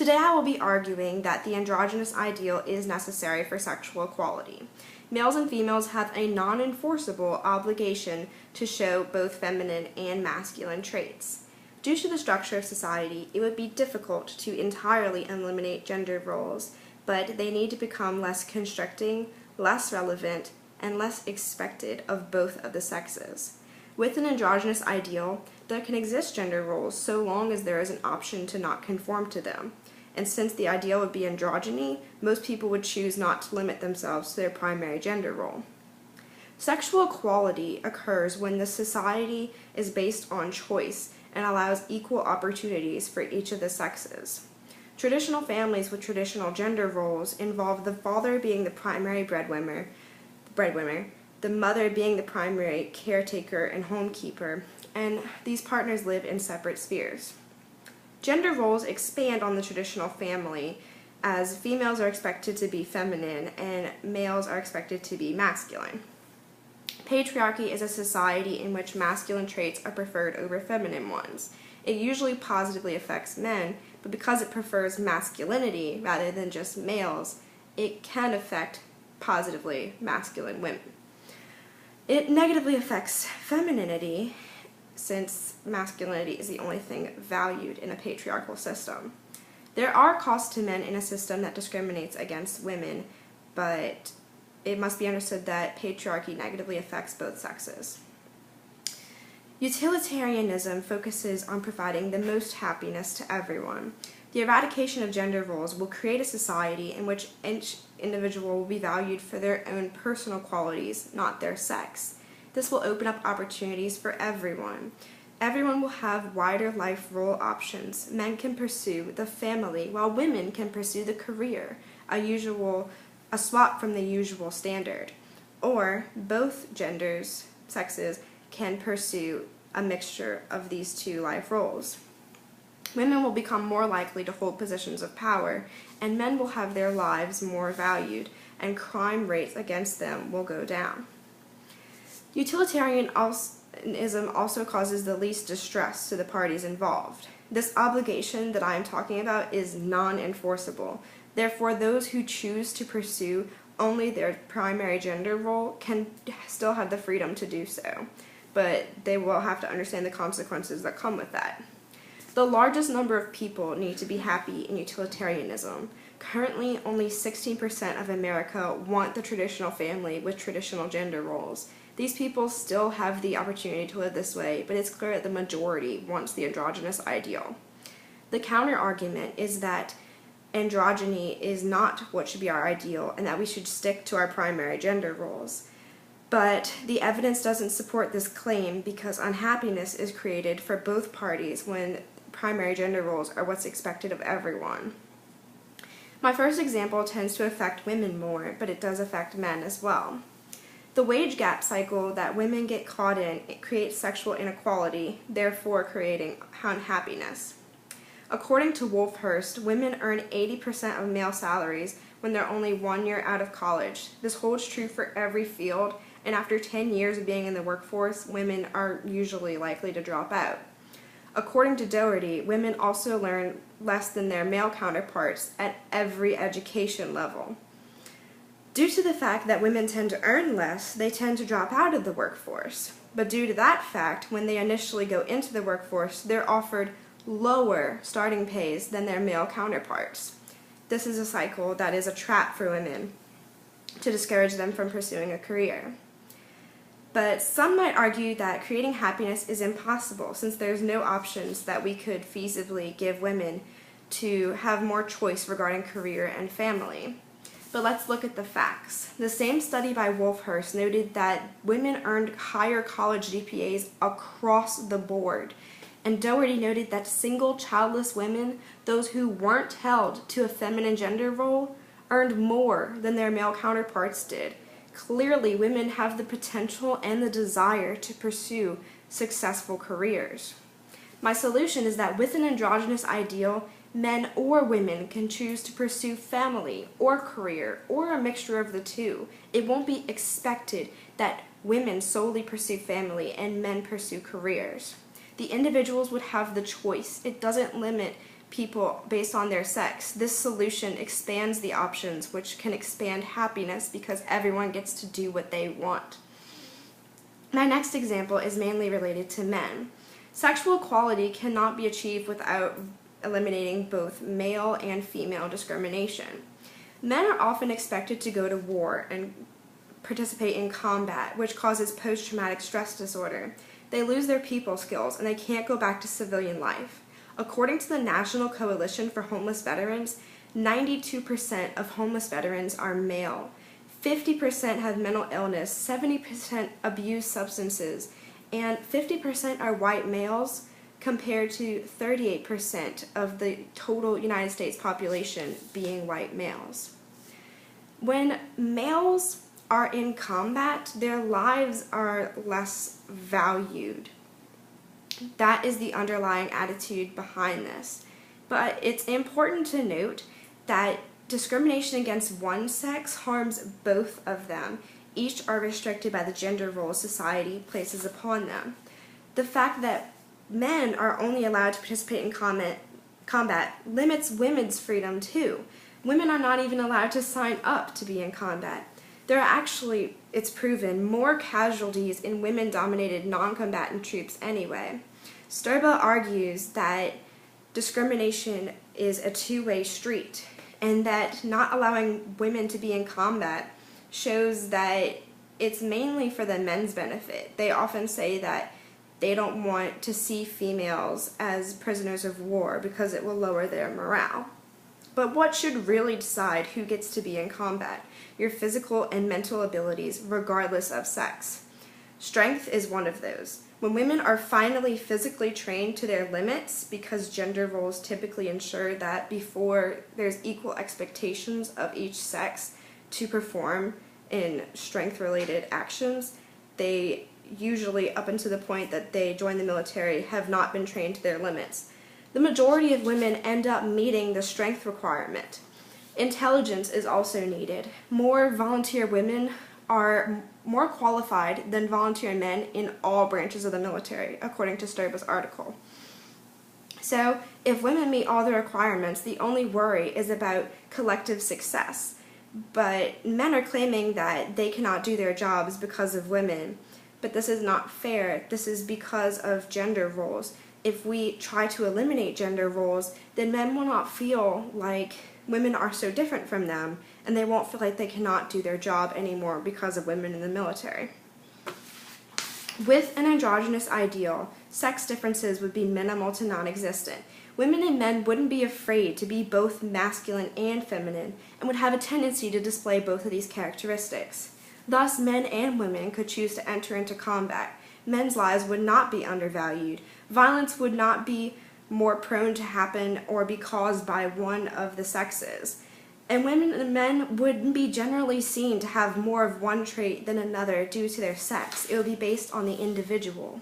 Today I will be arguing that the androgynous ideal is necessary for sexual equality. Males and females have a non-enforceable obligation to show both feminine and masculine traits. Due to the structure of society, it would be difficult to entirely eliminate gender roles, but they need to become less constricting, less relevant, and less expected of both of the sexes. With an androgynous ideal, there can exist gender roles so long as there is an option to not conform to them. And since the ideal would be androgyny, most people would choose not to limit themselves to their primary gender role. Sexual equality occurs when the society is based on choice and allows equal opportunities for each of the sexes. Traditional families with traditional gender roles involve the father being the primary breadwinner, the mother being the primary caretaker and homekeeper, and these partners live in separate spheres. Gender roles expand on the traditional family as females are expected to be feminine and males are expected to be masculine. Patriarchy is a society in which masculine traits are preferred over feminine ones. It usually positively affects men, but because it prefers masculinity rather than just males, it can affect positively masculine women. It negatively affects femininity since masculinity is the only thing valued in a patriarchal system. There are costs to men in a system that discriminates against women, but it must be understood that patriarchy negatively affects both sexes. Utilitarianism focuses on providing the most happiness to everyone. The eradication of gender roles will create a society in which each individual will be valued for their own personal qualities, not their sex. This will open up opportunities for everyone. Everyone will have wider life role options. Men can pursue the family, while women can pursue the career, a swap from the usual standard. Or both sexes, can pursue a mixture of these two life roles. Women will become more likely to hold positions of power, and men will have their lives more valued, and crime rates against them will go down. Utilitarianism also causes the least distress to the parties involved. This obligation that I am talking about is non-enforceable. Therefore, those who choose to pursue only their primary gender role can still have the freedom to do so, but they will have to understand the consequences that come with that. The largest number of people need to be happy in utilitarianism. Currently, only 16% of America want the traditional family with traditional gender roles. These people still have the opportunity to live this way, but it's clear that the majority wants the androgynous ideal. The counter-argument is that androgyny is not what should be our ideal and that we should stick to our primary gender roles. But the evidence doesn't support this claim because unhappiness is created for both parties when primary gender roles are what's expected of everyone. My first example tends to affect women more, but it does affect men as well. The wage gap cycle that women get caught in, it creates sexual inequality, therefore creating unhappiness. According to Wolfhurst, women earn 80% of male salaries when they're only 1 year out of college. This holds true for every field, and after 10 years of being in the workforce, women are usually likely to drop out. According to Doherty, women also learn less than their male counterparts at every education level. Due to the fact that women tend to earn less, they tend to drop out of the workforce. But due to that fact, when they initially go into the workforce, they're offered lower starting pays than their male counterparts. This is a cycle that is a trap for women to discourage them from pursuing a career. But some might argue that creating happiness is impossible since there's no options that we could feasibly give women to have more choice regarding career and family. But let's look at the facts. The same study by Wolfhurst noted that women earned higher college GPAs across the board. And Doherty noted that single childless women, those who weren't held to a feminine gender role, earned more than their male counterparts did. Clearly, women have the potential and the desire to pursue successful careers. My solution is that with an androgynous ideal, men or women can choose to pursue family or career or a mixture of the two. It won't be expected that women solely pursue family and men pursue careers. The individuals would have the choice. It doesn't limit people based on their sex. This solution expands the options, which can expand happiness because everyone gets to do what they want. My next example is mainly related to men. Sexual equality cannot be achieved without eliminating both male and female discrimination. Men are often expected to go to war and participate in combat, which causes post-traumatic stress disorder. They lose their people skills and they can't go back to civilian life. According to the National Coalition for Homeless Veterans, 92% of homeless veterans are male. 50% have mental illness, 70% abuse substances, and 50% are white males compared to 38% of the total United States population being white males. When males are in combat, their lives are less valued. That is the underlying attitude behind this. But it's important to note that discrimination against one sex harms both of them. Each are restricted by the gender roles society places upon them. The fact that men are only allowed to participate in combat limits women's freedom too. Women are not even allowed to sign up to be in combat. There are actually, it's proven, more casualties in women-dominated non-combatant troops anyway. Sturba argues that discrimination is a two-way street, and that not allowing women to be in combat shows that it's mainly for the men's benefit. They often say that they don't want to see females as prisoners of war because it will lower their morale. But what should really decide who gets to be in combat? Your physical and mental abilities, regardless of sex. Strength is one of those. When women are finally physically trained to their limits, because gender roles typically ensure that before there's equal expectations of each sex to perform in strength-related actions, they usually, up until the point that they join the military, have not been trained to their limits. The majority of women end up meeting the strength requirement. Intelligence is also needed. More volunteer women are more qualified than volunteer men in all branches of the military, according to Sturba's article. So, if women meet all the requirements, the only worry is about collective success. But men are claiming that they cannot do their jobs because of women. But this is not fair. This is because of gender roles. If we try to eliminate gender roles, then men will not feel like women are so different from them, and they won't feel like they cannot do their job anymore because of women in the military. With an androgynous ideal, sex differences would be minimal to non-existent. Women and men wouldn't be afraid to be both masculine and feminine, and would have a tendency to display both of these characteristics. Thus, men and women could choose to enter into combat. Men's lives would not be undervalued. Violence would not be more prone to happen or be caused by one of the sexes. And women and men wouldn't be generally seen to have more of one trait than another due to their sex. It would be based on the individual.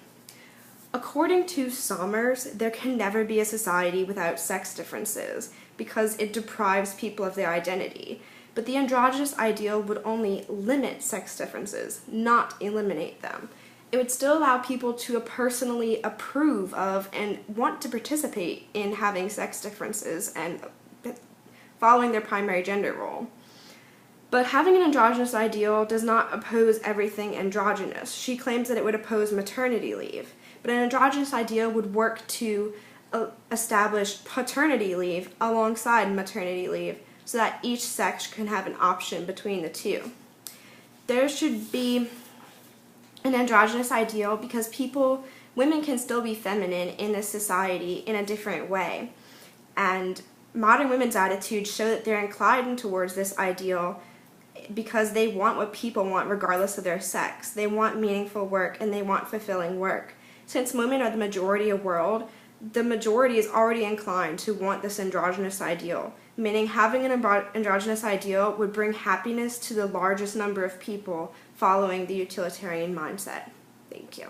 According to Sommers, there can never be a society without sex differences because it deprives people of their identity. But the androgynous ideal would only limit sex differences, not eliminate them. It would still allow people to personally approve of and want to participate in having sex differences and following their primary gender role. But having an androgynous ideal does not oppose everything androgynous. She claims that it would oppose maternity leave. But an androgynous ideal would work to establish paternity leave alongside maternity leave so that each sex can have an option between the two. There should be an androgynous ideal because women can still be feminine in this society in a different way. And modern women's attitudes show that they're inclined towards this ideal because they want what people want regardless of their sex. They want meaningful work and they want fulfilling work. Since women are the majority of the world, the majority is already inclined to want this androgynous ideal, meaning having an androgynous ideal would bring happiness to the largest number of people following the utilitarian mindset. Thank you.